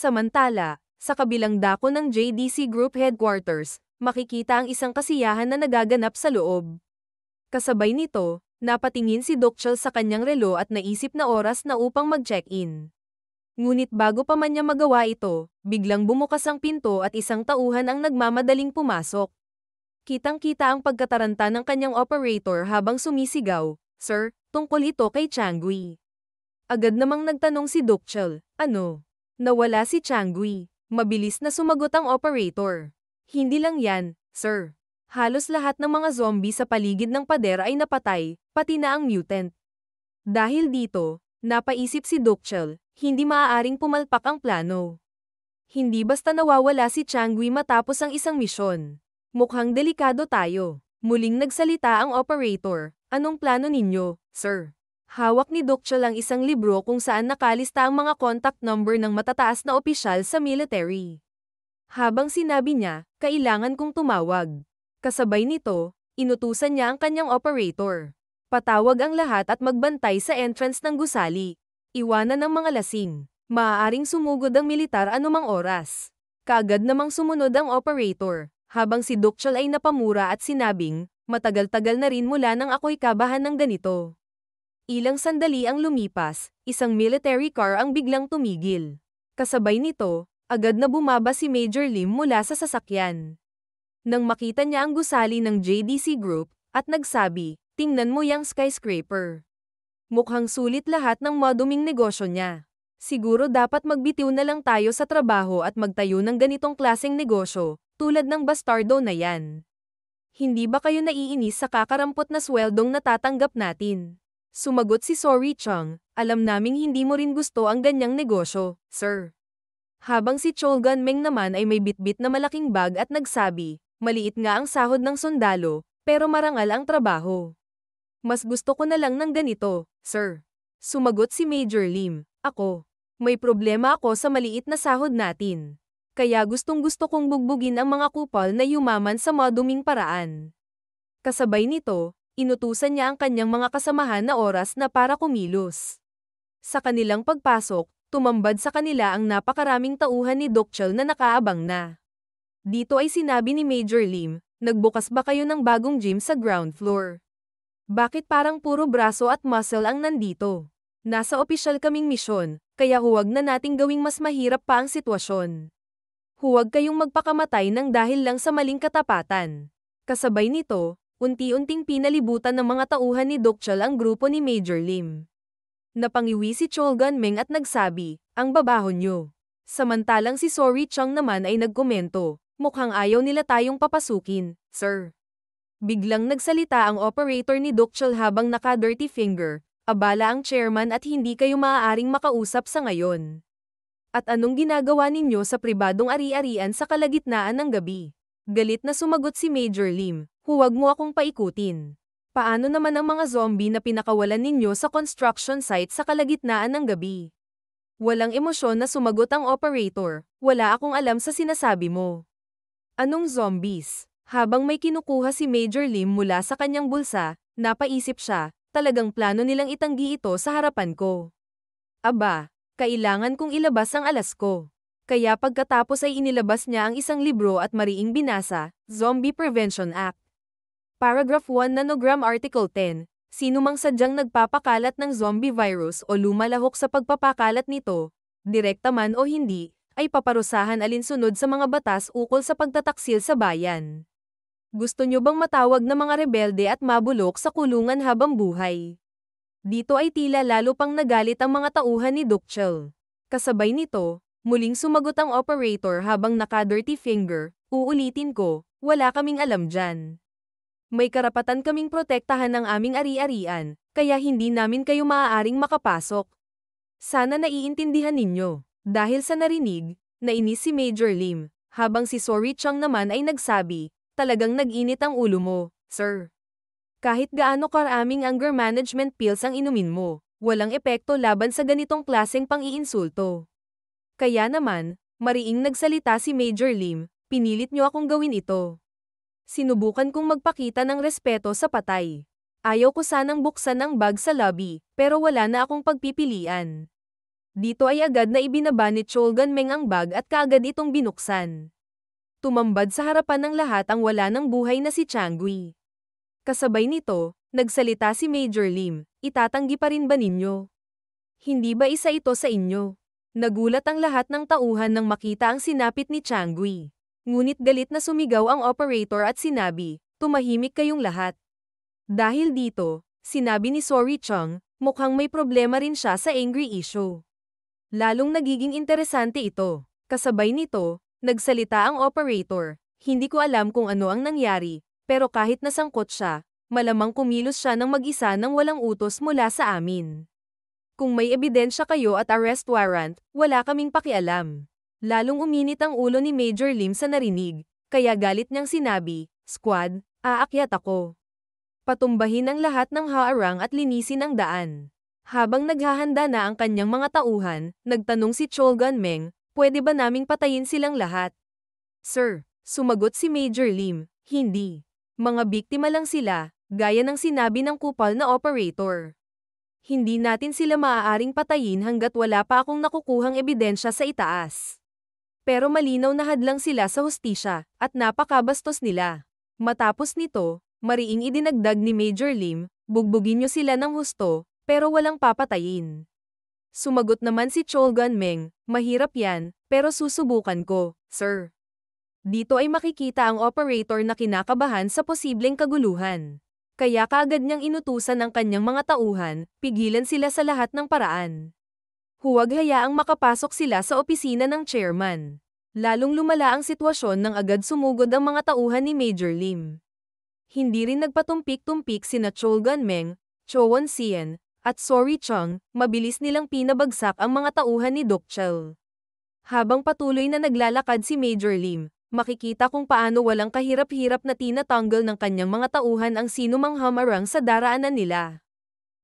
Samantala, sa kabilang dako ng JDC Group Headquarters, makikita ang isang kasiyahan na nagaganap sa loob. Kasabay nito, napatingin si Dokchel sa kanyang relo at naisip na oras na upang mag-check-in. Ngunit bago pa man niya magawa ito, biglang bumukas ang pinto at isang tauhan ang nagmamadaling pumasok. Kitang-kita ang pagkataranta ng kanyang operator habang sumisigaw, "Sir, tungkol ito kay Changui." Agad namang nagtanong si Dokchel, "Ano?" Nawala si Changui. Mabilis na sumagot ang operator. "Hindi lang yan, sir. Halos lahat ng mga zombie sa paligid ng pader ay napatay, pati na ang mutant." Dahil dito, napaisip si Dokchel, hindi maaaring pumalpak ang plano. Hindi basta nawawala si Changui matapos ang isang misyon. Mukhang delikado tayo. Muling nagsalita ang operator, "Anong plano ninyo, sir?" Hawak ni Dokchel ang isang libro kung saan nakalista ang mga contact number ng matataas na opisyal sa military. Habang sinabi niya, "Kailangan kong tumawag." Kasabay nito, inutusan niya ang kanyang operator. Patawag ang lahat at magbantay sa entrance ng gusali. Iwanan ang mga lasing. Maaaring sumugod ang militar anumang oras. Kaagad namang sumunod ang operator, habang si Dokchel ay napamura at sinabing, "Matagal-tagal na rin mula nang ako'y kabahan ng ganito." Ilang sandali ang lumipas, isang military car ang biglang tumigil. Kasabay nito, agad na bumaba si Major Lim mula sa sasakyan. Nang makita niya ang gusali ng JDC Group, at nagsabi, "Tingnan mo yang skyscraper. Mukhang sulit lahat ng maduming negosyo niya. Siguro dapat magbitiw na lang tayo sa trabaho at magtayo ng ganitong klaseng negosyo, tulad ng bastardo na yan. Hindi ba kayo naiinis sa kakarampot na sweldong natatanggap natin?" Sumagot si Sorry Chang, "Alam naming hindi mo rin gusto ang ganyang negosyo, sir." Habang si Cholgan Meng naman ay may bitbit na malaking bag at nagsabi, "Maliit nga ang sahod ng sundalo, pero marangal ang trabaho. Mas gusto ko na lang ng ganito, sir." Sumagot si Major Lim, "Ako. May problema ako sa maliit na sahod natin. Kaya gustong-gusto kong bugbugin ang mga kupal na yumaman sa maduming paraan." Kasabay nito, inutusan niya ang kanyang mga kasamahan na oras na para kumilos. Sa kanilang pagpasok, tumambad sa kanila ang napakaraming tauhan ni Dokchel na nakaabang na. Dito ay sinabi ni Major Lim, "Nagbukas ba kayo ng bagong gym sa ground floor? Bakit parang puro braso at muscle ang nandito? Nasa opisyal kaming misyon, kaya huwag na nating gawing mas mahirap pa ang sitwasyon. Huwag kayong magpakamatay ng dahil lang sa maling katapatan." Kasabay nito, unti-unting pinalibutan ng mga tauhan ni Dokchel ang grupo ni Major Lim. Napangiwi si Cholgan Meng at nagsabi, "Ang babaho nyo." Samantalang si Sorry Chang naman ay nagkomento, "Mukhang ayaw nila tayong papasukin, sir." Biglang nagsalita ang operator ni Dokchel habang naka-dirty finger, "Abala ang chairman at hindi kayo maaaring makausap sa ngayon. At anong ginagawa ninyo sa pribadong ari-arian sa kalagitnaan ng gabi?" Galit na sumagot si Major Lim, "Huwag mo akong paikutin. Paano naman ang mga zombie na pinakawalan ninyo sa construction site sa kalagitnaan ng gabi?" Walang emosyon na sumagot ang operator, "Wala akong alam sa sinasabi mo." "Anong zombies?" Habang may kinukuha si Major Lim mula sa kanyang bulsa, napaisip siya, talagang plano nilang itanggi ito sa harapan ko. Aba, kailangan kong ilabas ang alas ko. Kaya pagkatapos ay inilabas niya ang isang libro at mariing binasa, Zombie Prevention Act. Paragraph 1 Nanogram Article 10, sino mang sadyang nagpapakalat ng zombie virus o lumalahok sa pagpapakalat nito, direkta man o hindi, ay paparusahan alinsunod sa mga batas ukol sa pagtataksil sa bayan. Gusto nyo bang matawag na mga rebelde at mabulok sa kulungan habang buhay? Dito ay tila lalo pang nagalit ang mga tauhan ni Dokchel. Kasabay nito, muling sumagot ang operator habang naka-dirty finger, "Uulitin ko, wala kaming alam dyan. May karapatan kaming protektahan ng aming ari-arian, kaya hindi namin kayo maaaring makapasok. Sana naiintindihan ninyo." Dahil sa narinig, nainis si Major Lim, habang si Sorry Chang naman ay nagsabi, "Talagang nag-init ang ulo mo, sir. Kahit gaano karaming anger management pills ang inumin mo, walang epekto laban sa ganitong klaseng pang-iinsulto." Kaya naman, mariing nagsalita si Major Lim, "Pinilit niyo akong gawin ito. Sinubukan kong magpakita ng respeto sa patay. Ayaw ko sanang buksan ang bag sa lobby, pero wala na akong pagpipilian." Dito ay agad na ibinaba ni Cholgan-meng ang bag at kaagad itong binuksan. Tumambad sa harapan ng lahat ang wala ng buhay na si Changui. Kasabay nito, nagsalita si Major Lim, itatanggi pa rin ba ninyo? Hindi ba isa ito sa inyo? Nagulat ang lahat ng tauhan nang makita ang sinapit ni Changui. Ngunit galit na sumigaw ang operator at sinabi, tumahimik kayong lahat. Dahil dito, sinabi ni Sorry Chung, mukhang may problema rin siya sa angry issue. Lalong nagiging interesante ito. Kasabay nito, nagsalita ang operator, hindi ko alam kung ano ang nangyari, pero kahit nasangkot siya, malamang kumilos siya ng mag-isa nang walang utos mula sa amin. Kung may ebidensya kayo at arrest warrant, wala kaming pakialam. Lalong uminit ang ulo ni Major Lim sa narinig, kaya galit niyang sinabi, Squad, aakyat ako. Patumbahin ang lahat ng haarang at linisin ang daan. Habang naghahanda na ang kanyang mga tauhan, nagtanong si Cholgan-meng, pwede ba naming patayin silang lahat? Sir, sumagot si Major Lim, hindi. Mga biktima lang sila, gaya ng sinabi ng kupal na operator. Hindi natin sila maaaring patayin hanggat wala pa akong nakukuhang ebidensya sa itaas. Pero malinaw na hadlang sila sa hustisya, at napakabastos nila. Matapos nito, mariing idinagdag ni Major Lim, bugbugin niyo sila ng husto, pero walang papatayin. Sumagot naman si Cholgan-meng, mahirap yan, pero susubukan ko, sir. Dito ay makikita ang operator na kinakabahan sa posibleng kaguluhan. Kaya kaagad niyang inutusan ang kanyang mga tauhan, pigilan sila sa lahat ng paraan. Huwag hayaang makapasok sila sa opisina ng chairman. Lalong lumala ang sitwasyon nang agad sumugod ang mga tauhan ni Major Lim. Hindi rin nagpatumpik-tumpik sina Cholgan-meng, Cho Won-sien, at Sorry Chung, mabilis nilang pinabagsak ang mga tauhan ni Dokchel. Habang patuloy na naglalakad si Major Lim, makikita kung paano walang kahirap-hirap na tinatanggal ng kanyang mga tauhan ang sinumang hamarang sa daraanan nila.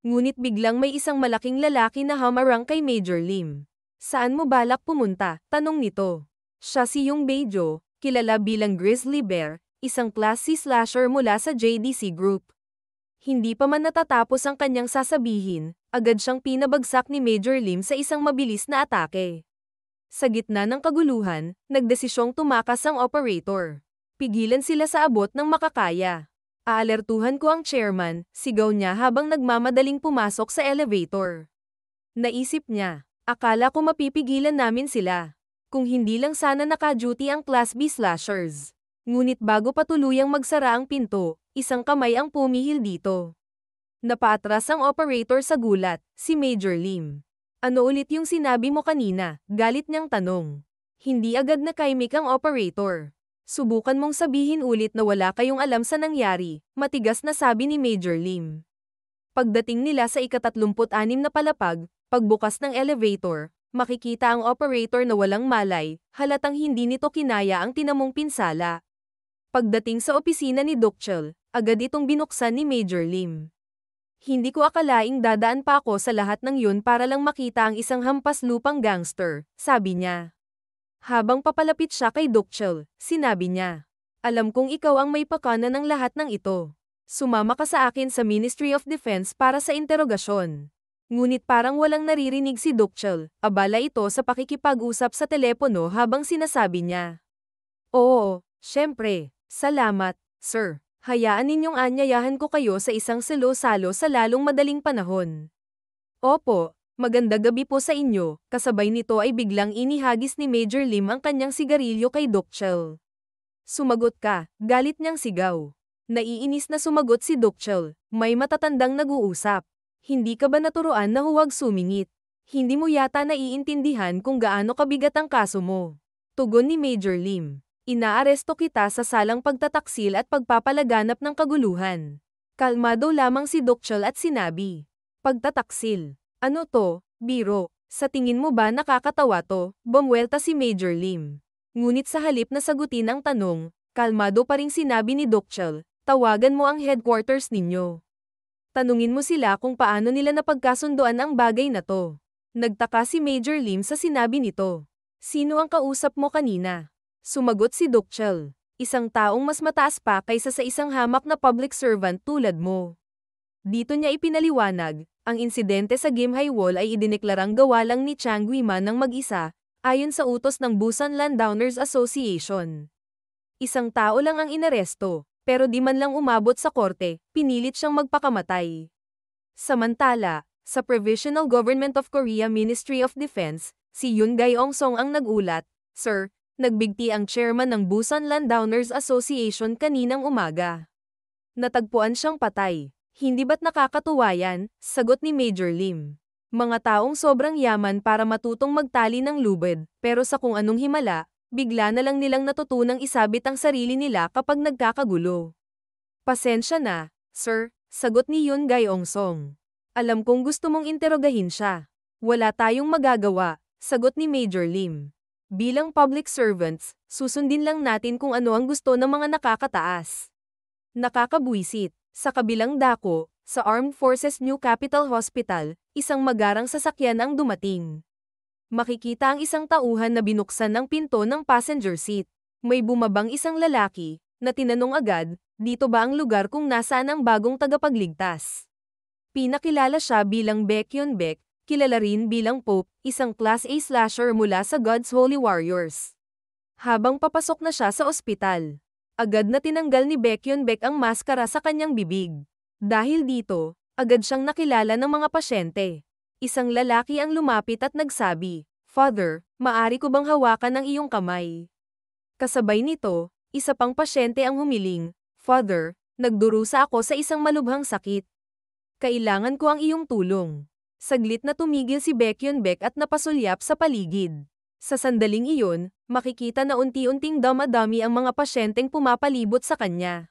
Ngunit biglang may isang malaking lalaki na hamarang kay Major Lim. Saan mo balak pumunta? Tanong nito. Siya si Yung Bejo, kilala bilang Grizzly Bear, isang Class C slasher mula sa JDC Group. Hindi pa man natatapos ang kanyang sasabihin, agad siyang pinabagsak ni Major Lim sa isang mabilis na atake. Sa gitna ng kaguluhan, nagdesisyong tumakas ang operator. Pigilan sila sa abot ng makakaya. Aalertuhan ko ang chairman, sigaw niya habang nagmamadaling pumasok sa elevator. Naisip niya, akala ko mapipigilan namin sila. Kung hindi lang sana naka-duty ang Class B slashers. Ngunit bago pa tuluyang magsara ang pinto, isang kamay ang pumihil dito. Napaatras ang operator sa gulat, si Major Lim. Ano ulit yung sinabi mo kanina? Galit niyang tanong. Hindi agad nakaimik ang operator. Subukan mong sabihin ulit na wala kayong alam sa nangyari, matigas na sabi ni Major Lim. Pagdating nila sa ika-36 na palapag, pagbukas ng elevator, makikita ang operator na walang malay, halatang hindi nito kinaya ang tinamong pinsala. Pagdating sa opisina ni Dokchel, agad itong binuksan ni Major Lim. Hindi ko akalaing dadaan pa ako sa lahat ng yun para lang makita ang isang hampas lupang gangster, sabi niya. Habang papalapit siya kay Dokchel, sinabi niya, alam kong ikaw ang may pakana ng lahat ng ito. Sumama ka sa akin sa Ministry of Defense para sa interogasyon. Ngunit parang walang naririnig si Dokchel, abala ito sa pakikipag-usap sa telepono habang sinasabi niya. Oo, syempre, salamat, sir. Hayaan ninyong anyayahan ko kayo sa isang salo-salo sa lalong madaling panahon. Opo, maganda gabi po sa inyo, kasabay nito ay biglang inihagis ni Major Lim ang kanyang sigarilyo kay Dokchel. Sumagot ka, galit niyang sigaw. Naiinis na sumagot si Dokchel, may matatandang nag-uusap. Hindi ka ba naturuan na huwag sumingit? Hindi mo yata naiintindihan kung gaano kabigat ang kaso mo. Tugon ni Major Lim. Inaaresto kita sa salang pagtataksil at pagpapalaganap ng kaguluhan. Kalmado lamang si Dokchel at sinabi. Pagtataksil. Ano to, biro? Sa tingin mo ba nakakatawa to? Bumwelta si Major Lim. Ngunit sa halip na sagutin ang tanong, kalmado pa ring sinabi ni Dokchel, tawagan mo ang headquarters ninyo. Tanungin mo sila kung paano nila napagkasunduan ang bagay na to. Nagtaka si Major Lim sa sinabi nito. Sino ang kausap mo kanina? Sumagot si Dokchel, isang taong mas mataas pa kaysa sa isang hamak na public servant tulad mo. Dito niya ipinaliwanag, Ang insidente sa Gimhae Wall ay idineklarang gawa lang ni Chang Guiman ng mag-isa, ayon sa utos ng Busan Landowners Association. Isang tao lang ang inaresto, pero di man lang umabot sa korte, pinilit siyang magpakamatay. Samantala, sa Provisional Government of Korea Ministry of Defense, si Yoon Gae-ong-song ang nagulat, "Sir, nagbigti ang chairman ng Busan Landowners Association kaninang umaga. Natagpuan siyang patay. Hindi ba't nakakatuwa yan?" Sagot ni Major Lim. Mga taong sobrang yaman para matutong magtali ng lubid, pero sa kung anong himala, bigla na lang nilang natutunang isabit ang sarili nila kapag nagkakagulo. "Pasensya na, sir," sagot ni Yoon Gae-ong-song. "Alam kong gusto mong interogahin siya. Wala tayong magagawa," sagot ni Major Lim. "Bilang public servants, susundin lang natin kung ano ang gusto ng mga nakakataas." Nakakabuisit. Sa kabilang dako, sa Armed Forces New Capital Hospital, isang magarang sasakyan ang dumating. Makikita ang isang tauhan na binuksan ng pinto ng passenger seat. May bumabang isang lalaki, na tinanong agad, "Dito ba ang lugar kung nasaan ang bagong tagapagligtas?" Pinakilala siya bilang Baekhyun Baek, kilala rin bilang Pope, isang Class A slasher mula sa God's Holy Warriors. Habang papasok na siya sa ospital, agad na tinanggal ni Baekhyun Baek ang maskara sa kanyang bibig. Dahil dito, agad siyang nakilala ng mga pasyente. Isang lalaki ang lumapit at nagsabi, "Father, maari ko bang hawakan ang iyong kamay?" Kasabay nito, isa pang pasyente ang humiling, "Father, nagdurusa ako sa isang malubhang sakit. Kailangan ko ang iyong tulong." Saglit na tumigil si Baekhyun Baek at napasulyap sa paligid. Sa sandaling iyon, makikita na unti-unting dama-dami ang mga pasyenteng pumapalibot sa kanya.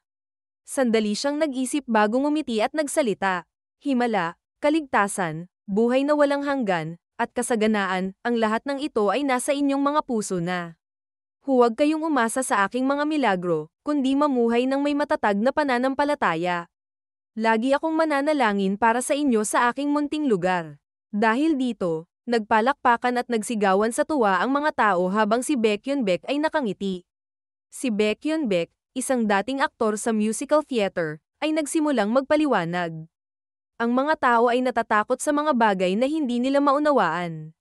Sandali siyang nag-isip bago ngumiti at nagsalita. "Himala, kaligtasan, buhay na walang hanggan, at kasaganaan, ang lahat ng ito ay nasa inyong mga puso na. Huwag kayong umasa sa aking mga milagro, kundi mamuhay ng may matatag na pananampalataya. Lagi akong mananalangin para sa inyo sa aking munting lugar." Dahil dito, nagpalakpakan at nagsigawan sa tuwa ang mga tao habang si Baekhyun Baek ay nakangiti. Si Baekhyun Baek, isang dating aktor sa musical theater, ay nagsimulang magpaliwanag. Ang mga tao ay natatakot sa mga bagay na hindi nila maunawaan.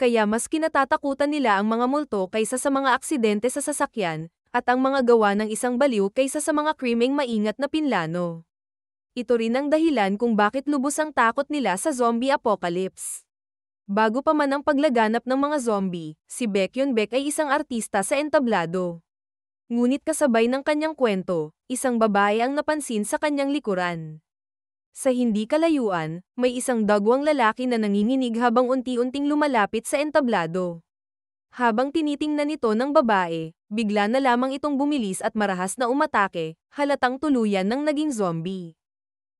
Kaya mas kinatatakutan nila ang mga multo kaysa sa mga aksidente sa sasakyan, at ang mga gawa ng isang baliw kaysa sa mga krimeng maingat na pinlano. Ito rin ang dahilan kung bakit lubos ang takot nila sa zombie apocalypse. Bago pa man ang paglaganap ng mga zombie, si Baekhyun Baek ay isang artista sa entablado. Ngunit kasabay ng kanyang kwento, isang babae ang napansin sa kanyang likuran. Sa hindi kalayuan, may isang dagwang lalaki na nanginginig habang unti-unting lumalapit sa entablado. Habang tinitingnan nito ng babae, bigla na lamang itong bumilis at marahas na umatake, halatang tuluyan ng naging zombie.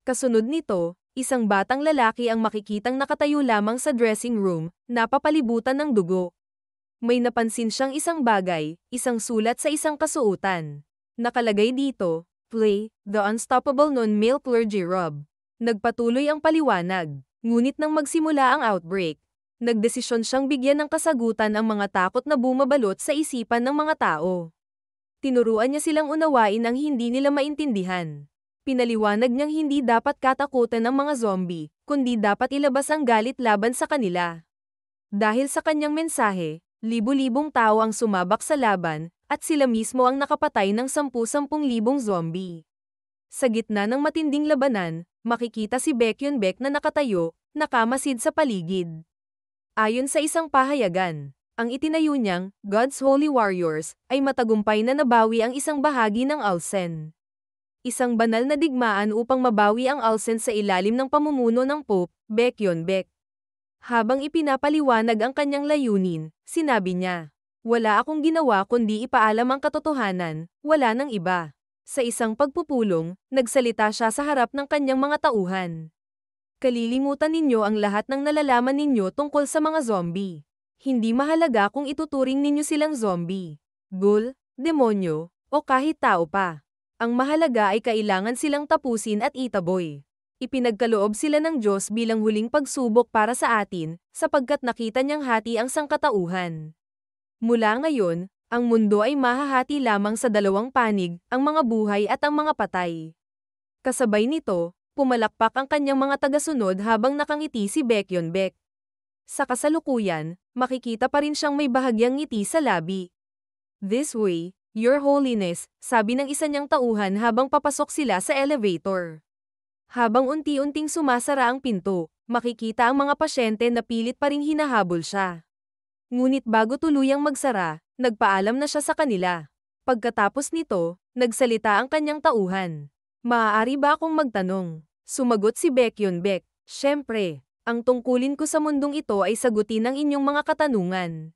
Kasunod nito, isang batang lalaki ang makikitang nakatayo lamang sa dressing room, napapalibutan ng dugo. May napansin siyang isang bagay, isang sulat sa isang kasuotan. Nakalagay dito, "Play, the unstoppable non-male clergy rob." Nagpatuloy ang paliwanag, ngunit nang magsimula ang outbreak, nagdesisyon siyang bigyan ng kasagutan ang mga takot na bumabalot sa isipan ng mga tao. Tinuruan niya silang unawain ang hindi nila maintindihan. Pinaliwanag niyang hindi dapat katakutan ng mga zombie, kundi dapat ilabas ang galit laban sa kanila. Dahil sa kanyang mensahe, libu-libong tao ang sumabak sa laban, at sila mismo ang nakapatay ng 10,000 zombie. Sa gitna ng matinding labanan, makikita si Baekhyun Baek na nakatayo, nakamasid sa paligid. Ayon sa isang pahayagan, ang itinayo niyang God's Holy Warriors ay matagumpay na nabawi ang isang bahagi ng Ulsan. Isang banal na digmaan upang mabawi ang Ulsan sa ilalim ng pamumuno ng Pope, Baekhyun Baek. Habang ipinapaliwanag ang kanyang layunin, sinabi niya, "Wala akong ginawa kundi ipaalam ang katotohanan, wala nang iba." Sa isang pagpupulong, nagsalita siya sa harap ng kanyang mga tauhan. "Kalilimutan ninyo ang lahat ng nalalaman ninyo tungkol sa mga zombie. Hindi mahalaga kung ituturing ninyo silang zombie, ghoul, demonyo, o kahit tao pa. Ang mahalaga ay kailangan silang tapusin at itaboy. Ipinagkaloob sila ng Diyos bilang huling pagsubok para sa atin, sapagkat nakita niyang hati ang sangkatauhan. Mula ngayon, ang mundo ay mahahati lamang sa dalawang panig, ang mga buhay at ang mga patay." Kasabay nito, Pumalakpak ang kanyang mga tagasunod habang nakangiti si Baekhyunbaek. Sa kasalukuyan, makikita pa rin siyang may bahagyang ngiti sa labi. "This way, Your Holiness," sabi ng isa niyang tauhan habang papasok sila sa elevator. Habang unti-unting sumasara ang pinto, makikita ang mga pasyente na pilit pa ring hinahabol siya. Ngunit bago tuluyang magsara, nagpaalam na siya sa kanila. Pagkatapos nito, nagsalita ang kanyang tauhan. "Maaari ba akong magtanong?" Sumagot si Baekhyunbaek. "Siyempre, ang tungkulin ko sa mundong ito ay sagutin ang inyong mga katanungan."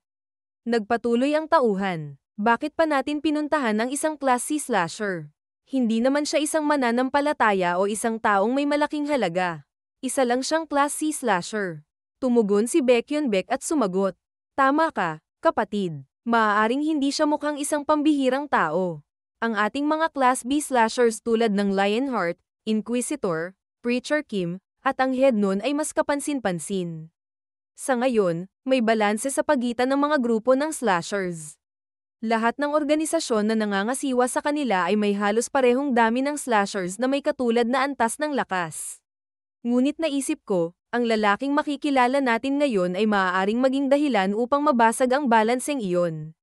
Nagpatuloy ang tauhan. "Bakit pa natin pinuntahan ang isang Class C slasher? Hindi naman siya isang mananampalataya o isang taong may malaking halaga. Isa lang siyang Class C slasher." Tumugon si Baekhyunbaek at sumagot. "Tama ka, kapatid. Maaaring hindi siya mukhang isang pambihirang tao. Ang ating mga Class B slashers tulad ng Lionheart, Inquisitor, Preacher Kim, at ang head nun ay mas kapansin-pansin. Sa ngayon, may balanse sa pagitan ng mga grupo ng slashers. Lahat ng organisasyon na nangangasiwa sa kanila ay may halos parehong dami ng slashers na may katulad na antas ng lakas. Ngunit naisip ko, ang lalaking makikilala natin ngayon ay maaaring maging dahilan upang mabasag ang balanseng iyon."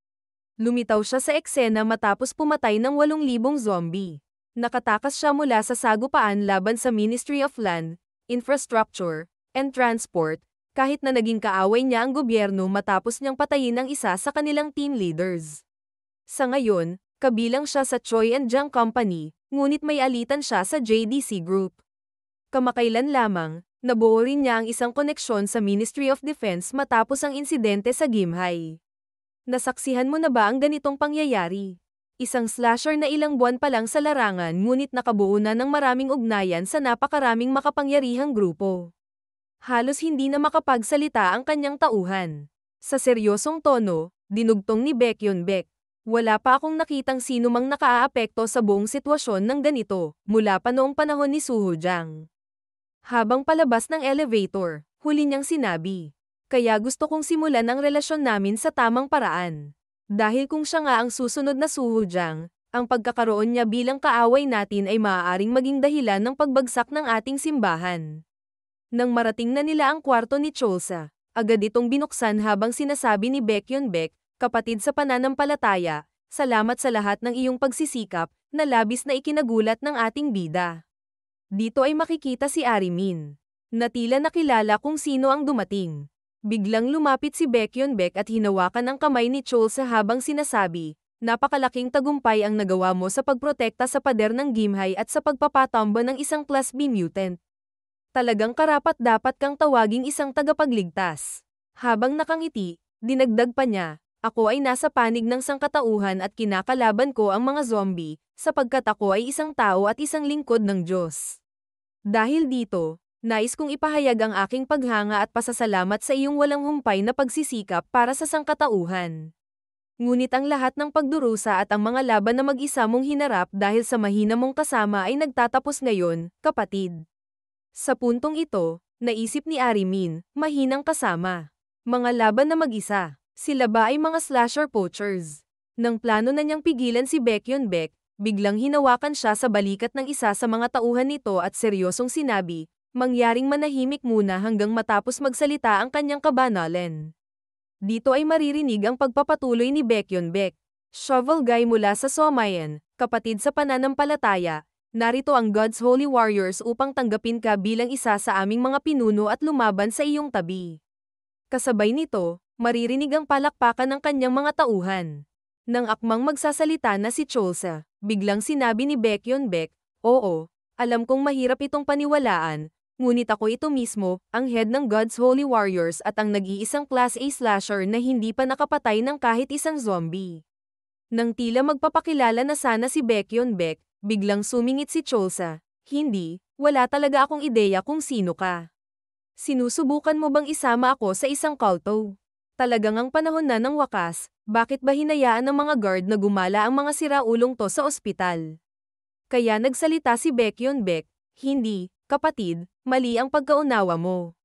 Lumitaw siya sa eksena matapos pumatay ng 8,000 zombie. Nakatakas siya mula sa sagupaan laban sa Ministry of Land, Infrastructure, and Transport, kahit na naging kaaway niya ang gobyerno matapos niyang patayin ang isa sa kanilang team leaders. Sa ngayon, kabilang siya sa Choi and Jang Company, ngunit may alitan siya sa JDC Group. Kamakailan lamang, nabuo rin niya ang isang koneksyon sa Ministry of Defense matapos ang insidente sa Gimhae. Nasaksihan mo na ba ang ganitong pangyayari? Isang slasher na ilang buwan pa lang sa larangan ngunit nakabuo na ng maraming ugnayan sa napakaraming makapangyarihang grupo. Halos hindi na makapagsalita ang kanyang tauhan. Sa seryosong tono, dinugtong ni Baekhyunbaek. "Wala pa akong nakitang sino mang nakaaapekto sa buong sitwasyon ng ganito, mula pa noong panahon ni Suho Jang." Habang palabas ng elevator, huli niyang sinabi. "Kaya gusto kong simulan ang relasyon namin sa tamang paraan. Dahil kung siya nga ang susunod na Suho Jang, ang pagkakaroon niya bilang kaaway natin ay maaaring maging dahilan ng pagbagsak ng ating simbahan." Nang marating na nila ang kwarto ni Cholsa, agad itong binuksan habang sinasabi ni Baekhyunbaek, "Kapatid sa pananampalataya, salamat sa lahat ng iyong pagsisikap, na labis na ikinagulat ng ating bida." Dito ay makikita si Arimin, na tila nakilala kung sino ang dumating. Biglang lumapit si Baekhyunbaek at hinawakan ang kamay ni Cholsa habang sinasabi, "Napakalaking tagumpay ang nagawa mo sa pagprotekta sa pader ng Gimhae at sa pagpapatamba ng isang Class B mutant. Talagang karapat-dapat kang tawaging isang tagapagligtas." Habang nakangiti, dinagdag pa niya, "Ako ay nasa panig ng sangkatauhan at kinakalaban ko ang mga zombie, sapagkat ako ay isang tao at isang lingkod ng Diyos. Dahil dito, nais kong ipahayag ang aking paghanga at pasasalamat sa iyong walang humpay na pagsisikap para sa sangkatauhan. Ngunit ang lahat ng pagdurusa at ang mga laban na mag-isa mong hinarap dahil sa mahina mong kasama ay nagtatapos ngayon, kapatid." Sa puntong ito, naisip ni Arimin, mahinang kasama. Mga laban na mag-isa. Sila ba ay mga slasher poachers? Nang plano na niyang pigilan si Baekhyunbaek, biglang hinawakan siya sa balikat ng isa sa mga tauhan nito at seryosong sinabi, "Mangyaring manahimik muna hanggang matapos magsalita ang kanyang kabanalan." Dito ay maririnig ang pagpapatuloy ni Baekhyunbaek. "Shovel Guy mula sa Somayan, kapatid sa pananampalataya, narito ang God's Holy Warriors upang tanggapin ka bilang isa sa aming mga pinuno at lumaban sa iyong tabi." Kasabay nito, maririnig ang palakpakan ng kanyang mga tauhan. Nang akmang magsasalita na si Cholsa, biglang sinabi ni Baekhyunbaek, "Oo, alam kong mahirap itong paniwalaan, ngunit ako ito mismo, ang head ng God's Holy Warriors at ang nag-iisang Class A slasher na hindi pa nakapatay ng kahit isang zombie." Nang tila magpapakilala na sana si Baekhyunbaek, biglang sumingit si Cholsa, "Hindi, wala talaga akong ideya kung sino ka. Sinusubukan mo bang isama ako sa isang kulto? Talagang ang panahon na ng wakas, bakit ba hinayaan ng mga guard na gumala ang mga siraulong to sa ospital?" Kaya nagsalita si Baekhyunbaek, "Hindi, kapatid, mali ang pagkaunawa mo."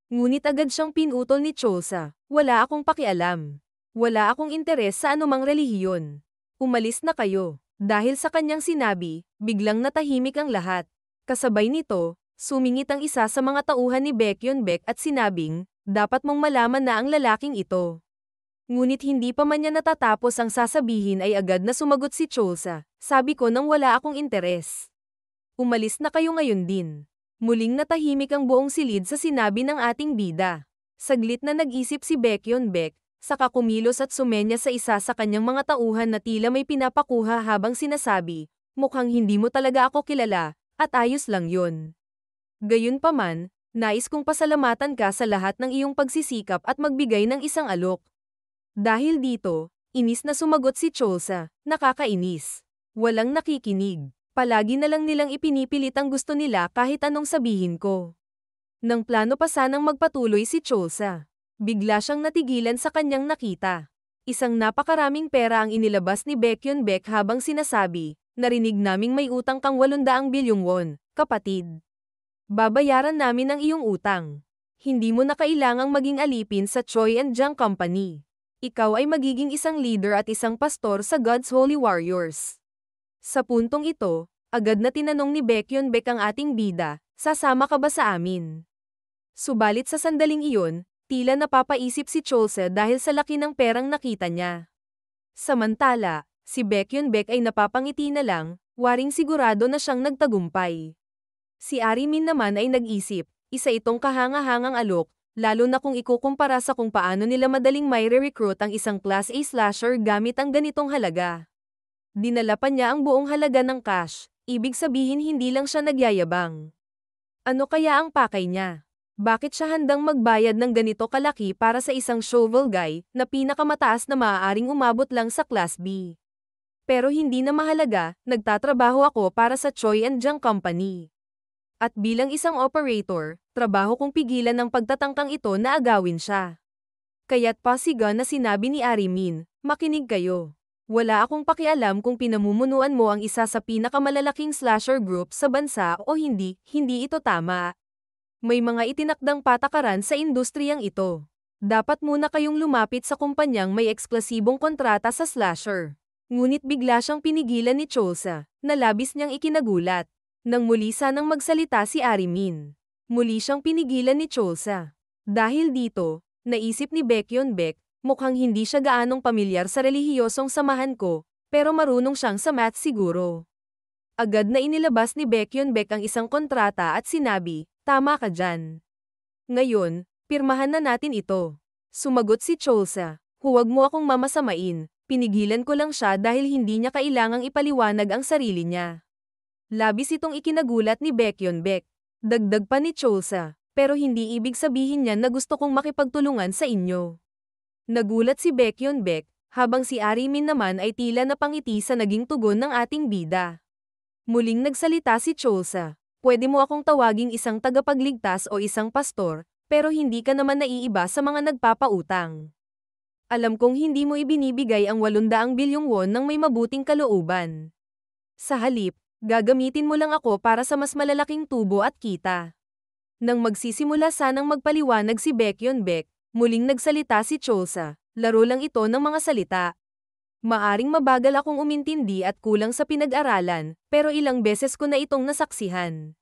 Ngunit agad siyang pinutol ni Cholsa, "Wala akong pakialam. Wala akong interes sa anumang relihiyon. Umalis na kayo." Dahil sa kanyang sinabi, biglang natahimik ang lahat. Kasabay nito, Sumingit ang isa sa mga tauhan ni Baekhyunbaek at sinabing, dapat mong malaman na ang lalaking ito. Ngunit hindi pa man niya natatapos ang sasabihin ay agad na sumagot si Cholsa. Sabi ko nang wala akong interes. Umalis na kayo ngayon din. Muling natahimik ang buong silid sa sinabi ng ating bida. Saglit na nag-isip si Baekhyunbaek, saka kumilos at sumenya sa isa sa kanyang mga tauhan na tila may pinapakuha habang sinasabi, mukhang hindi mo talaga ako kilala, at ayos lang yun. Gayunpaman, nais kong pasalamatan ka sa lahat ng iyong pagsisikap at magbigay ng isang alok. Dahil dito, inis na sumagot si Cholsa, nakakainis. Walang nakikinig. Palagi na lang nilang ipinipilit ang gusto nila kahit anong sabihin ko. Nang plano pa sanang magpatuloy si Cholsa, bigla siyang natigilan sa kanyang nakita. Isang napakaraming pera ang inilabas ni Baekhyunbaek habang sinasabi, narinig naming may utang kang 800 bilyong won, kapatid. Babayaran namin ang iyong utang. Hindi mo na kailangang maging alipin sa Choi and Jang Company. Ikaw ay magiging isang leader at isang pastor sa God's Holy Warriors. Sa puntong ito, agad na tinanong ni Baekhyunbaek ang ating bida, sasama ka ba sa amin? Subalit sa sandaling iyon, tila napapaisip si Cholsa dahil sa laki ng perang nakita niya. Samantala, si Baekhyunbaek ay napapangiti na lang, waring sigurado na siyang nagtagumpay. Si Arimin naman ay nag-isip, isa itong kahanga-hangang alok, lalo na kung ikukumpara sa kung paano nila madaling mai-recruit ang isang Class A slasher gamit ang ganitong halaga. Dinala pa niya ang buong halaga ng cash, ibig sabihin hindi lang siya nagyayabang. Ano kaya ang pakay niya? Bakit siya handang magbayad ng ganito kalaki para sa isang shovel guy na pinakamataas na maaaring umabot lang sa Class B? Pero hindi na mahalaga, nagtatrabaho ako para sa Choi and Jang Company. At bilang isang operator, trabaho kong pigilan ng pagtatangkang ito na agawin siya. Kaya't pasigan na sinabi ni Arimin, makinig kayo. Wala akong pakialam kung pinamumunuan mo ang isa sa pinakamalalaking slasher group sa bansa o hindi, hindi ito tama. May mga itinakdang patakaran sa industriyang ito. Dapat muna kayong lumapit sa kumpanyang may eksklusibong kontrata sa slasher. Ngunit bigla siyang pinigilan ni Cholsa, na labis niyang ikinagulat. Nang muli sanang magsalita si Arimin, muli siyang pinigilan ni Cholsa. Dahil dito, naisip ni Baekhyunbaek, mukhang hindi siya gaanong pamilyar sa relihiyosong samahan ko, pero marunong siyang sa math siguro. Agad na inilabas ni Baekhyunbaek ang isang kontrata at sinabi, tama ka dyan. Ngayon, pirmahan na natin ito. Sumagot si Cholsa, huwag mo akong mamasamain, pinigilan ko lang siya dahil hindi niya kailangang ipaliwanag ang sarili niya. Labis itong ikinagulat ni Baekhyunbaek. Dagdag pa ni Cholsa, pero hindi ibig sabihin niyan na gusto kong makipagtulungan sa inyo. Nagulat si Baekhyunbaek, habang si Arimin naman ay tila napangiti sa naging tugon ng ating bida. Muling nagsalita si Cholsa, pwede mo akong tawaging isang tagapagligtas o isang pastor, pero hindi ka naman naiiba sa mga nagpapautang. Alam kong hindi mo ibinibigay ang 800 bilyong won ng may mabuting kalooban. Sa halip, gagamitin mo lang ako para sa mas malalaking tubo at kita. Nang magsisimula sanang magpaliwanag si Baekhyunbaek, muling nagsalita si Cholsa, laro lang ito ng mga salita. Maaring mabagal akong umintindi at kulang sa pinag-aralan, pero ilang beses ko na itong nasaksihan.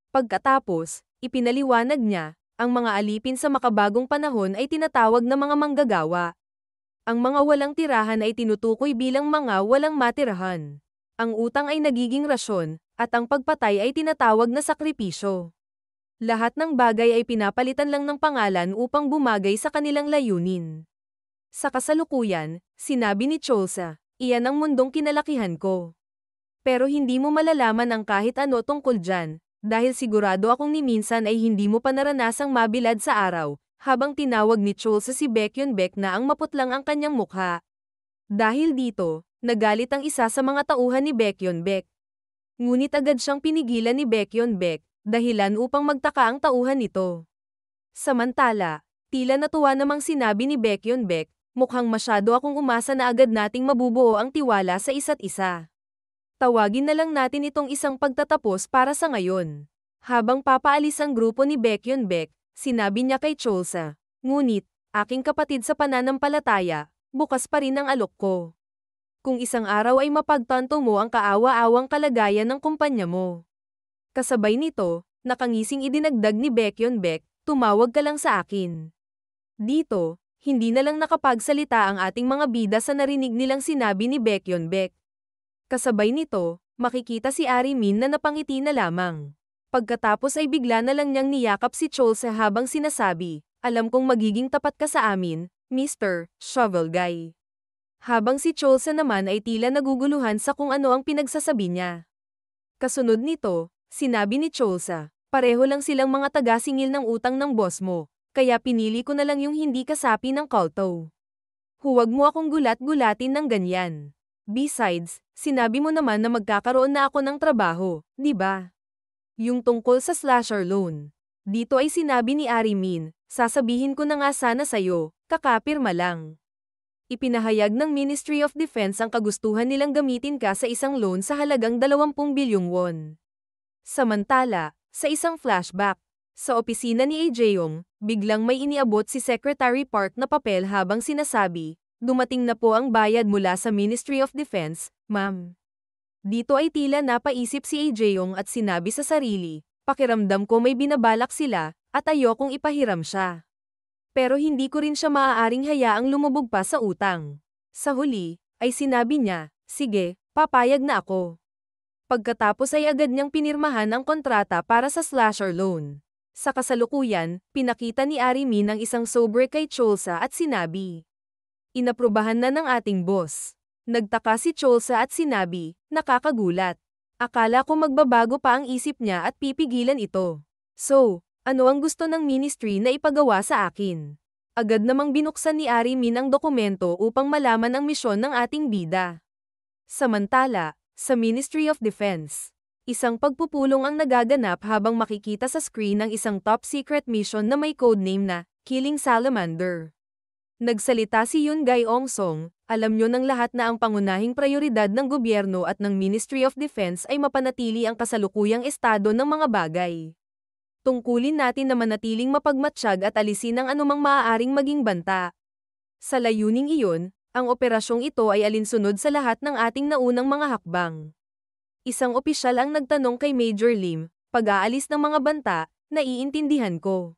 Pagkatapos, ipinaliwanag niya, ang mga alipin sa makabagong panahon ay tinatawag na mga manggagawa. Ang mga walang tirahan ay tinutukoy bilang mga walang matirahan. Ang utang ay nagiging rasyon, at ang pagpatay ay tinatawag na sakripisyo. Lahat ng bagay ay pinapalitan lang ng pangalan upang bumagay sa kanilang layunin. Sa kasalukuyan, sinabi ni Cholsa, iyan ang mundong kinalakihan ko. Pero hindi mo malalaman ang kahit ano tungkol dyan, dahil sigurado akong ni minsan ay hindi mo pa naranasang mabilad sa araw, habang tinawag ni Cholsa si Baekhyunbaek na ang maputlang ang kanyang mukha. Dahil dito, nagalit ang isa sa mga tauhan ni Baekhyunbaek. Ngunit agad siyang pinigilan ni Baekhyunbaek, dahilan upang magtaka ang tauhan nito. Samantala, tila natuwa namang sinabi ni Baekhyunbaek, mukhang masyado akong umasa na agad nating mabubuo ang tiwala sa isa't isa. Tawagin na lang natin itong isang pagtatapos para sa ngayon. Habang papaalis ang grupo ni Baekhyunbaek, sinabi niya kay Cholsa, ngunit, aking kapatid sa pananampalataya, bukas pa rin ang alok ko. Kung isang araw ay mapagtanto mo ang kaawa-awang kalagayan ng kumpanya mo. Kasabay nito, Nakangising idinagdag ni Baekhyun-baek, tumawag ka lang sa akin. Dito, hindi na lang nakapagsalita ang ating mga bida sa narinig nilang sinabi ni Baekhyun-baek. Kasabay nito, makikita si Arimin na napangiti na lamang. Pagkatapos ay bigla na lang niyang niyakap si Cholsa habang sinasabi, alam kong magiging tapat ka sa amin, Mr. Shovel Guy. Habang si Cholsa naman ay tila naguguluhan sa kung ano ang pinagsasabi niya. Kasunod nito, sinabi ni Cholsa, pareho lang silang mga taga-singil ng utang ng boss mo, kaya pinili ko na lang yung hindi kasapi ng Kolto. Huwag mo akong gulat-gulatin ng ganyan. Besides, sinabi mo naman na magkakaroon na ako ng trabaho, di ba? Yung tungkol sa slasher loan. Dito ay sinabi ni Arimin, sasabihin ko na nga sana sa'yo, kakapirma lang. Ipinahayag ng Ministry of Defense ang kagustuhan nilang gamitin ka sa isang loan sa halagang 20 bilyong won. Samantala, sa isang flashback, sa opisina ni Aejeong, biglang may iniabot si Secretary Park na papel habang sinasabi, dumating na po ang bayad mula sa Ministry of Defense, ma'am. Dito ay tila napaisip si Aejeong at sinabi sa sarili, pakiramdam ko may binabalak sila, at ayokong ipahiram siya. Pero hindi ko rin siya maaaring hayaang lumubog pa sa utang. Sa huli, ay sinabi niya, sige, papayag na ako. Pagkatapos ay agad niyang pinirmahan ang kontrata para sa slasher loan. Sa kasalukuyan, pinakita ni Arimin ang isang sobre kay Cholsa at sinabi, inaprubahan na ng ating boss. Nagtaka si Cholsa at sinabi, nakakagulat. Akala ko magbabago pa ang isip niya at pipigilan ito. So, ano ang gusto ng ministry na ipagawa sa akin? Agad namang binuksan ni Arimin ang dokumento upang malaman ang misyon ng ating bida. Samantala, sa Ministry of Defense, isang pagpupulong ang nagaganap habang makikita sa screen ang isang top-secret mission na may codename na Killing Salamander. Nagsalita si Yoon Gae-ong-song, alam nyo ng lahat na ang pangunahing prioridad ng gobyerno at ng Ministry of Defense ay mapanatili ang kasalukuyang estado ng mga bagay. Tungkulin natin na manatiling mapagmatsyag at alisin ang anumang maaaring maging banta. Sa layuning iyon, ang operasyong ito ay alinsunod sa lahat ng ating naunang mga hakbang. Isang opisyal ang nagtanong kay Major Lim, pag-aalis ng mga banta, naiintindihan ko.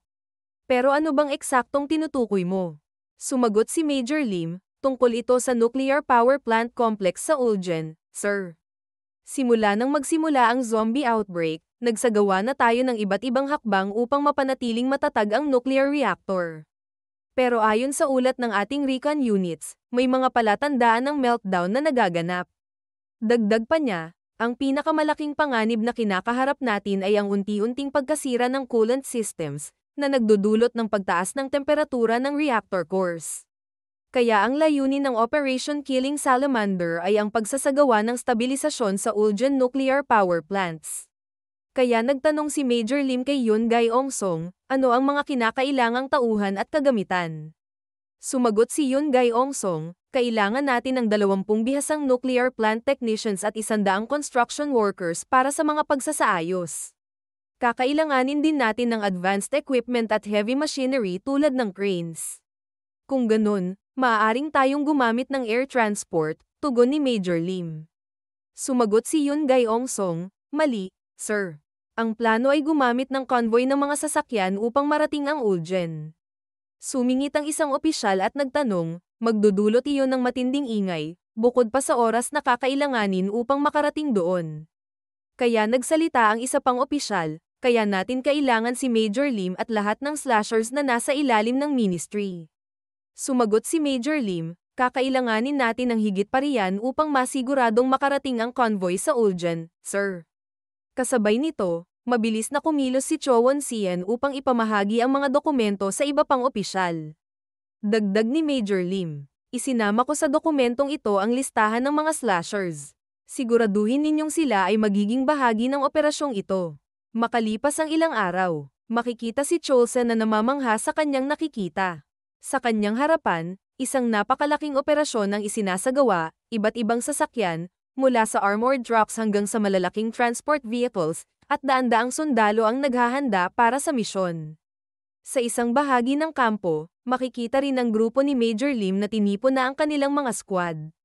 Pero ano bang eksaktong tinutukoy mo? Sumagot si Major Lim, tungkol ito sa nuclear power plant complex sa Ulgen, sir. Simula nang magsimula ang zombie outbreak, nagsagawa na tayo ng iba't ibang hakbang upang mapanatiling matatag ang nuclear reactor. Pero ayon sa ulat ng ating recon units, may mga palatandaan ng meltdown na nagaganap. Dagdag pa niya, ang pinakamalaking panganib na kinakaharap natin ay ang unti-unting pagkasira ng coolant systems, na nagdudulot ng pagtaas ng temperatura ng reactor cores. Kaya ang layunin ng Operation Killing Salamander ay ang pagsasagawa ng stabilisasyon sa Ulgen nuclear power plants. Kaya nagtanong si Major Lim kay Yoon Gae-ong-song, ano ang mga kinakailangang tauhan at kagamitan. Sumagot si Yoon Gae-ong-song, kailangan natin ng 20 bihasang nuclear plant technicians at 100 construction workers para sa mga pagsasaayos. Kakailanganin din natin ng advanced equipment at heavy machinery tulad ng cranes. Kung ganun, maaaring tayong gumamit ng air transport, tugon ni Major Lim. Sumagot si Yoon Gae-ong-song, mali, sir. Ang plano ay gumamit ng convoy ng mga sasakyan upang marating ang Ulgen. Sumingit ang isang opisyal at nagtanong, magdudulot iyon ng matinding ingay, bukod pa sa oras na kakailanganin upang makarating doon. Kaya nagsalita ang isa pang opisyal, kaya natin kailangan si Major Lim at lahat ng slashers na nasa ilalim ng ministry. Sumagot si Major Lim, kakailanganin natin ng higit pa riyan upang masiguradong makarating ang convoy sa Ulgen, sir. Kasabay nito, mabilis na kumilos si Cho Won-sien upang ipamahagi ang mga dokumento sa iba pang opisyal. Dagdag ni Major Lim, isinama ko sa dokumentong ito ang listahan ng mga slashers. Siguraduhin ninyong sila ay magiging bahagi ng operasyong ito. Makalipas ang ilang araw, makikita si Cholsa na namamangha sa kanyang nakikita. Sa kanyang harapan, isang napakalaking operasyon ang isinasagawa, iba't ibang sasakyan, mula sa armored trucks hanggang sa malalaking transport vehicles, at daan-daang sundalo ang naghahanda para sa misyon. Sa isang bahagi ng kampo, makikita rin ang grupo ni Major Lim na tinipon na ang kanilang mga squad.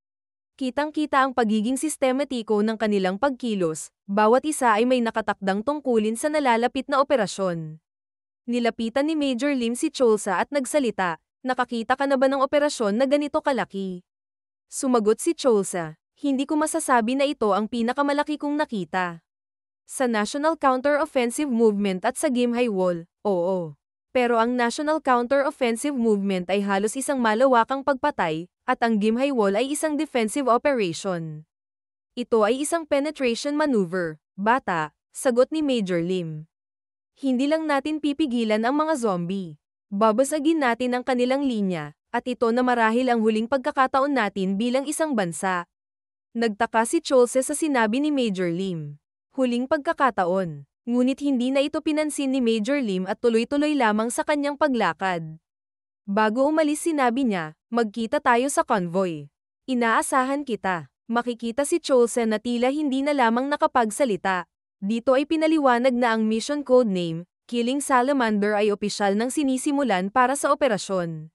Kitang-kita ang pagiging sistematiko ng kanilang pagkilos, bawat isa ay may nakatakdang tungkulin sa nalalapit na operasyon. Nilapitan ni Major Lim si Cholsa at nagsalita, "Nakakita ka na ba ng operasyon na ganito kalaki?" Sumagot si Cholsa, "Hindi ko masasabi na ito ang pinakamalaki kong nakita. Sa National Counter-Offensive Movement at sa Gimhae Wall, oo. Pero ang National Counter-Offensive Movement ay halos isang malawakang pagpatay, at ang Gimhae Wall ay isang defensive operation. Ito ay isang penetration maneuver, bata," sagot ni Major Lim. "Hindi lang natin pipigilan ang mga zombie. Babasagin natin ang kanilang linya, at ito na marahil ang huling pagkakataon natin bilang isang bansa." Nagtaka si Cholse sa sinabi ni Major Lim. Huling pagkakataon. Ngunit hindi na ito pinansin ni Major Lim at tuloy-tuloy lamang sa kanyang paglakad. Bago umalis sinabi niya, "Magkita tayo sa convoy. Inaasahan kita." Makikita si Cholse na tila hindi na lamang nakapagsalita. Dito ay pinaliwanag na ang mission code name, Killing Salamander ay opisyal nang sinisimulan para sa operasyon.